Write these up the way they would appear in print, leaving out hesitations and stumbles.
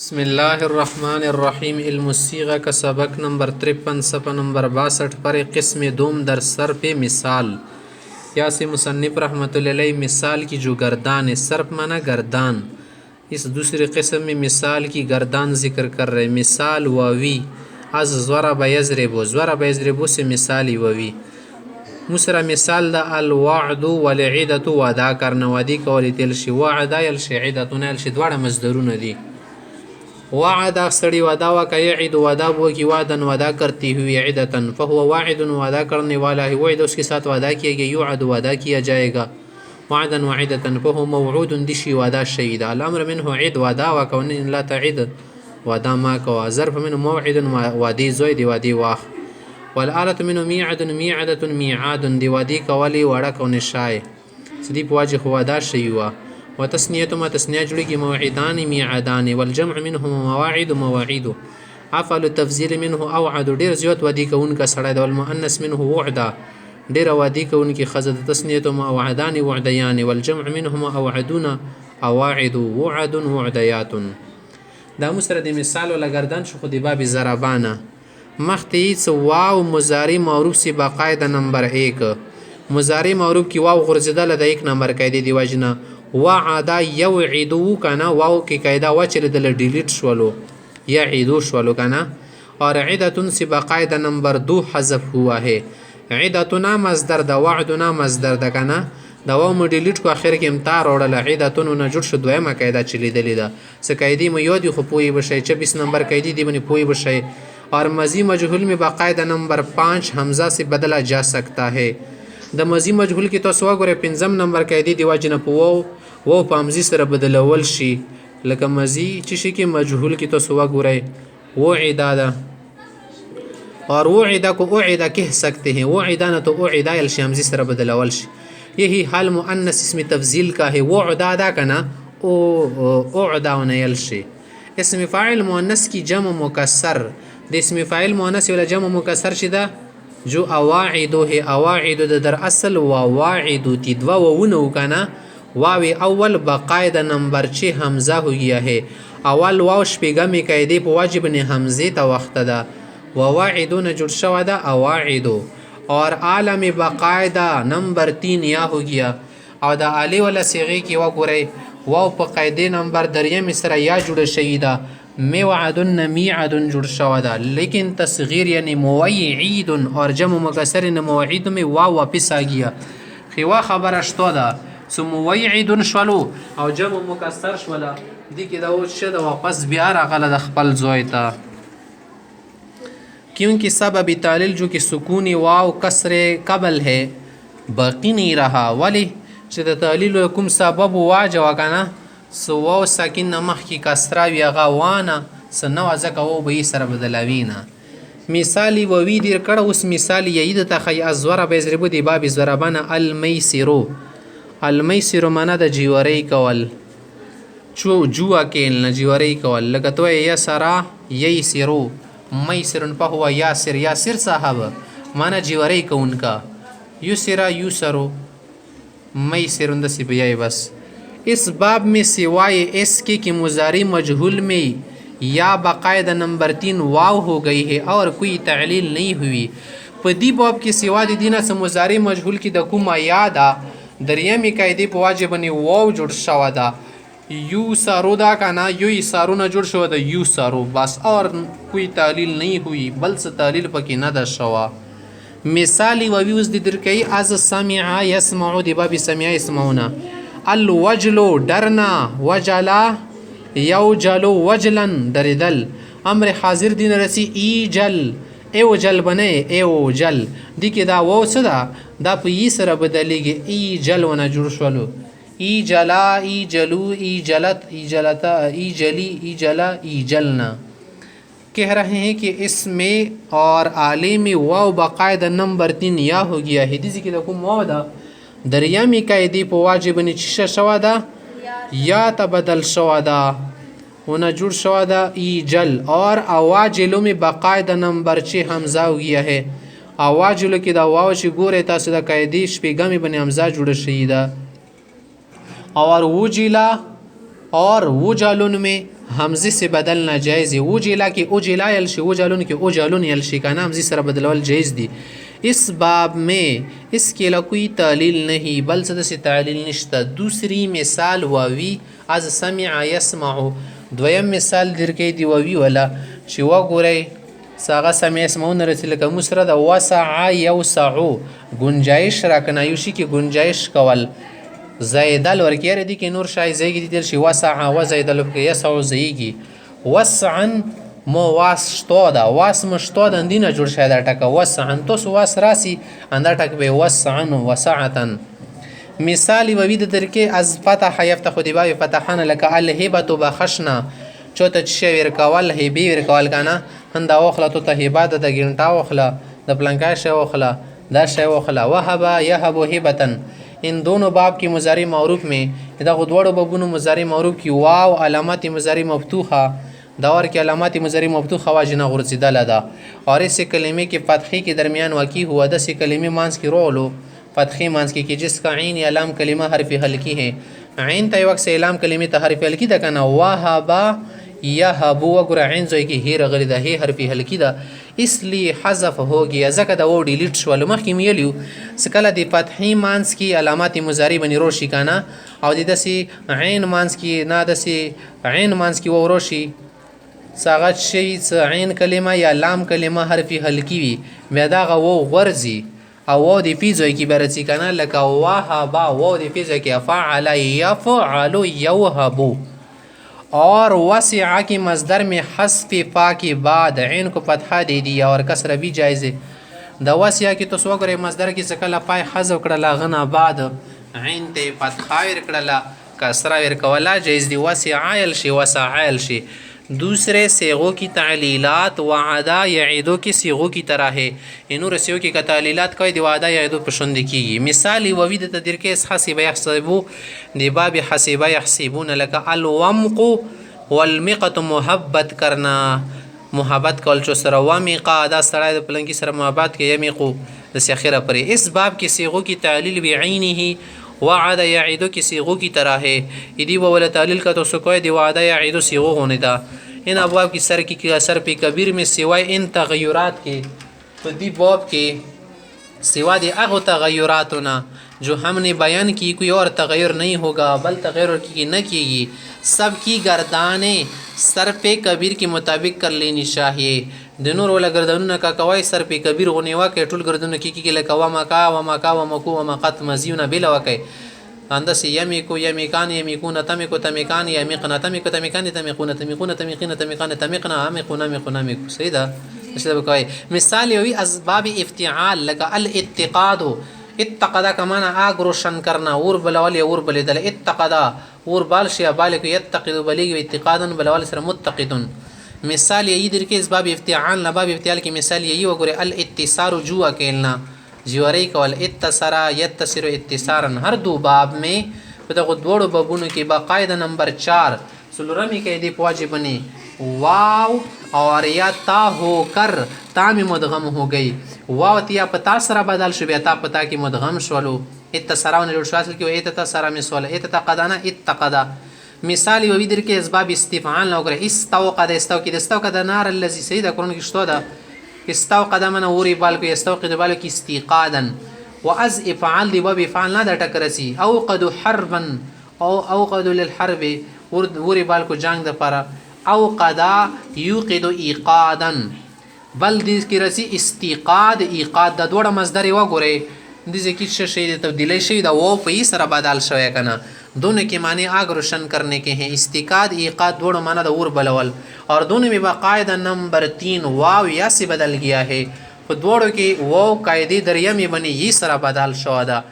बिस्मिल्लाहिर्रहमानिर्रहीम। इल्मुस्सीग़ा का सबक नंबर 53 सफ़ा नंबर 62 पर क़िस्म दोम दर सर्फ़ मिसाल। या से मुसन्निफ़ रहमतुल्लाह अलैह मिसाल की जो गर्दान है, सर्फ़ माना गर्दान, इस दूसरे क़िस्म में मिसाल की गर्दान ज़िक्र कर रहे। मिसाल वावी अज़ ज़रब यज़रिबु, ज़रब यज़रिबु से मिसाल वावी मुसरा मिसाल दा अलवाዕदु वलइदतु वादा करना वादी कौली तेलशी वादा यलशी इदतुना यलशी द्वारा मज़दरुन दी। वादा सड़ी वादा का यईद वादा वो कि वादन वादा करती हुई इदतन फ़हुवा वाइदुन वादा करने वाला है, वईद उसके साथ वादा किया गया, युअद वादा किया जाएगा, वादन वाइदतन फ़हुवा मवऊदुन दिशी वादा शहीदा। अल-अम्र मिन्हु इद वादा व कौन ला तइद वादा मा का ज़र्फ़ मिन्हु मौइदुन वादी ज़ोइद वादी वाह वल आलत मिन्हु मीअदुन मीअदतुन मीआदुन दी वादी कवाली वाड़ा कौन शाय सदीप वाजिह वादा शयुआ व तस्नियतुमा तस्निया जुड़ी की मौइदानी मीआदानी वल जम्अ मिन्हु मवाइद मवाइदु अफ़अल तफ़ज़ील मिन्हु अवअदु डेर ज़ियत वादी का उनका सड़ा वल मुअन्नस मिन्हु वअदा डेर वादी का उनकी खज़द तस्नियतुमा अवअदानी वअदयानी वल जम्अ मिन्हु अवअदुना अवाइदु वअदुन वअदयातुन। दा मुसरा दी मिसाल वाला गर्दन शु खुद बाब ज़रबाना मख्तीस वाव मुजारी मौरूफ से बाकायदा नंबर 1 मुजारी मौरूफ की वाव गुर्जदा लदा 1 नंबर कायदे दी वजना वादा यवईदु काना वाव की कायदा व चले दल डिलीट शवलो या ईदो शवलो काना और इदतुन से बाकायदा नंबर 2 हज़फ हुआ है। इदतुना मज़दर दा वादुना मज़दर दा काना दवाओ में डिलीट को आखिर के इम्तार ओडल इदतुन न जुड़ शो दोयमा कायदा चली दलीदा से कायदी में योदी खो पोई बशय 26 नंबर कायदी दी बनी पोई बशय और मज़ी मजहूल में बाकायदा नंबर 5 हमज़ा से बदला जा सकता है। द मज़ी मजहूल की तो सवा गोरे 5 नंबर कायदी दी वाजना वो पामजी सर बदलवल शी लका मज़ी चिशी की मजहूल की तो सवा गोरे वो इदादा और वो इदा को ओ इदा कह सकते हैं, वो इदा न तो ओ इदा यल शामजी सर बदलवल शी। यही हाल मुअन्नस इसमें तफ़ज़ील का है, वो अदा का ना ओ अदा यल शी। इसमें फ़ाइल मुअन्नस की जम मुकस्सर इसमें फ़ाइल मुअन्नस वाला जम मुकस्सर शिदा जो अवाइदो है, अवाइदो दर असल वाइदो ती दवा वनो का ना वाव अव्वल बाकायदा नंबर 6 हमज़ा हो गया है। अव्वल वाव शपेगा में कायदे पर वाजिब ने हमज़े ता वक्त दा वाइदो न जुड़ शवादा अवाइदो और आला में बाकायदा नंबर 3 या हो गया और दा आले वाला सिगे की वा गुरे वाव पर कायदे नंबर दरिया मिसरा या जुड़ शहीदा में वादुन मीअदुन जुड़ शवादा लेकिन तस्गीर यानी मुवईदुन और जम मुकसर न मुवईद में वाव वापस आ गया खिवा खबर अश्तोदा सो मुवईदुन शवलो और जम मुकसर शवला दी के दाव शद वापस बिहार अगला दखपल जोइता क्योंकि सबब तालिल जो कि सुकून वाव कसरे कबल है बाकी नहीं रहा वाली शद तालिल कुम सबब वाजवा काना सो वाव साकिन नमख की कसरा विगा वाना सनवाज़ा का वो बई सर बदलावीना मिसाली ववी दिर कर उस मिसाली यईद तखय अज़वरा बेज़रिबु दी बाब ज़रबाना अलमैसिरो माना द जीवरई कवल जुआ केलना जीवरई कवल लगतो या सरा यई सिरो मैसिरन पहुआ यासिर यासिर साहब माना जीवरई का उनका युसिरा युसरो मैसिरन दसी बियाई बस। इस बाब में सिवाय इसके कि मुजारी मजहूल में या बाकायदा नंबर 3 वाव हो गई है और कोई तालील नहीं हुई पदी बाब के सिवा दीना से मुजारी मजहूल की दकुमा यादा दरिया में कायदे पर वाजिब बनी वाव जुड़ शवादा यू सारोदा का ना यू सारो न जुड़ शवादा यू सारो बस और कोई तालील नहीं हुई बल से तालील पकी न द शवा। मिसाली ववी उस दिर कई आज समिआ यसमाउ दिबाबी समिआ यसमाउना अल वजलो डरना वजला यौजलो वजलन दरिदल अम्र हाजिर दिन रसी ई जल एव जल बने एव जल दिके दा वो सदा दा पी सर बदलेगे ई जल वना जुड़शवलो ई जला ई जलू ई जलत ई जलता ई जली ई जला ई जलना। कह रहे हैं कि इसमें और आले में वाव बाकायदा नंबर 3 या हो गया है दिसी के दकुम वादा दरिया में कायदे पर वाजिब ने चिशा शवादा या तबदल शवादा होना जुड़ शवादा ई जल और आवाजिलो में बाकायदा नंबर 6 हमज़ा हो गया है। आवाजिलो की दावाव से गोरे तासदा कायदे शपेगा में बने हमज़ा जुड़ शहीदा और वो जिला और वो जालुन में همزه سے بدلنا جایز وجلا کې اجلا یل شي وجلون کې اجلون یل شي کنه همزه سره بدلول جایز دي اس باب में इसके लिए कोई तालील नहीं बल से तालील नश्ता दूसरी मिसाल वावी از سمع يسمع دویم مثال درکې دی واوی ولا چې وګورئ ساغه سمع يسمعون رسل کوم سره د وسع يوسع گنجائش راکنه یو شي کې گنجائش کول زیدل ورکیر دي کې نور شای زیږي دي شي وسع و زیدل کې يسع زیږي وسعا مو واس شتو دا واس مشتو د دینه جوړ شای دا ټکه وسعا توس واس راسي انده ټک به وسعا وسعتا مثالی ووی د درکې از فتح یفتح دی باب فتحان لك الهبه بخشنا چوته چې ور کول هبه ور کول کنه هندا وخله ته هبه د ګنټا وخله د پلانکا شی وخله دا شی وخله وهب يهب هبه ان دونوں باب کی مضارع معروف میں دا غدوړو بابونو مضارع معروف کی واو علامات مضارع مفتوحه دور کی علامات مضارع مفتوحه واجنه غرزیدل ده اور اس کلمے کے فتحے کے درمیان واقع ہوا د سے کلمے مانس کی رولو فتحی مانس کی جس کا عین یا لام کلمہ حرف حلقی ہے عین ته وقت سے لام کلمه ته حرف حلقی ده کنه وهبا يهب وګر عین زوی کی هیر غلی ده هی حرف حلقی ده इसलिए حذف हो गया ځکه دا و ډیلیټ شول مخکې میلیو سکله د فتحی مانس کی علامات مضارع بنی روشی کنه او د دسی عین مانس کی نه دسی عین مانس کی و روشی ساغت شی عین کلمه یا لام کلمه حرف حلقی وی بیا دا غو غرزی او دی پیزوی کی برسی کنه لکه وهبا و دی پیزوی کی فعل یفعل یوهبو اور وسع کی مصدر میں حذف فا کے بعد عین کو فتحہ دے دیا اور کسر بھی جائز ہے د وسع کی تو سو کرے مصدر کی سکل پای حذف کړه غنا بعد عین ته فتحہ ور کړه کسر ور کولا جائز دی وسع عیل شی وسع عیل شی दूसरे सेगों की तालीलात वादा यईदों की सेगों की तरह है इन रसियों की तालीलात कोई वादा यईदों पसंद की मिसाल ववीद तदीर के हसीब यहसबू दिबाब हसीब यहसीबून लक अलवमक वलमिक़त मोहब्बत करना मोहब्बत कल चो सर वमिक़ा अदा सड़ा पलंगी सर मोहब्बत के यमिक़ु दस आखिर पर इस बाब की सेगों की तालील बिईनिही वعदा यईदों की सेगों की तरह है यदि वो वाला तालील का तो सुकोय दी वादा यईदों सेगों होने था इन अबवाब की सर की असर पे कबीर में सिवाय इन तगय्युरात के तो दी बाब के सिवा दी अगो तगय्युरात ना जो हमने बयान की कोई और तगय्युर नहीं होगा बल तगय्युर की न कीगी सबकी गर्दानें सर पे कबीर के मुताबिक कर लेनी चाहिए दिनों रोला गर्दनों का कवाई सर पे कबीर होने वा के टुल गर्दनों की लकवा मका व मका व मकू व मक़त मजीना बिला वके अंदस यमिकु यमिकान यमिकुन तमिकु तमिकान यमिकना तमिकु तमिकान तमिकुन तमिकुन तमिकिन तमिकान तमिकना अमिकुना मिकुना मिकु सहीदा इसलिए कवाई मिसाल यही असबाब इफ्तिआल लगा अल इत्तिकाद इत्तक़दा का माना आग रोशन करना और बलवाल या और बलिदल इत्तक़दा और बाल शिया बाल को यत्तक़िदु बलिग इत्तिकादन बलवाल सर मुत्तक़िदुन मिसाल यही दिल के इसबाब इफ्तिआल नबाब इफ्तिआल की मिसाल यही वगैरह अल इत्तिसार जुआ केलना जिवरई कवल इत्तसरा यत्तसिर इत्तिसारन हर दो बाब में तो दोड़ो बबुन की बाकायदा नंबर 4 सुलरमी के दी वाजिब बनी वाव और या ता होकर ता में मुदगम हो गई वाव तिया पता सरा बदल शुबे ता पता की मुदगम शवलो इत्तसरा ने रुशासल की इत्तसरा में सोल इत्तक़दाना इत्तक़दा मिसाल वही दर के असबाब इस्तिफाल ना करे इस्तवक़द इस्तवक़द नार الذي सईद कुरान की शतोदा इस्तवक़द मन औरी बाल को इस्तवक़द बाल की इस्तिक़ादन वअज इफ़ाल दी बब इफ़ाल ना टकरसी औक़द हरबन औक़द लिलहरब औरी बाल को जांग द पारा औक़दा युक़िद इक़ादन बल दिस की रसी इस्तिक़ाद इक़ाद द दोड़ा मजदर व गोरे दिसे की शय तब्दीली शय द वो पे सर बदल शय कना दोनों के माने आग रोशन करने के हैं इस्तिकाद इक़ाद दोनों माना द और बलवल और दोनों में बाकायदा नंबर 3 वाव या से बदल गया है तो दोनों के वाव कायदे दरिया में बने ये सरा बदल शवादा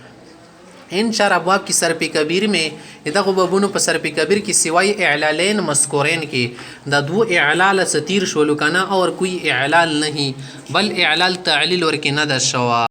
इन 4 अबवाब की सर पे कबीर में इदगो बबुनो पर सर पे कबीर की सिवाय इलालेन मस्कुरैन के द दो इलाल सतीर शोलुकाना और कोई इलाल नहीं बल इलाल तालील और के न द शवा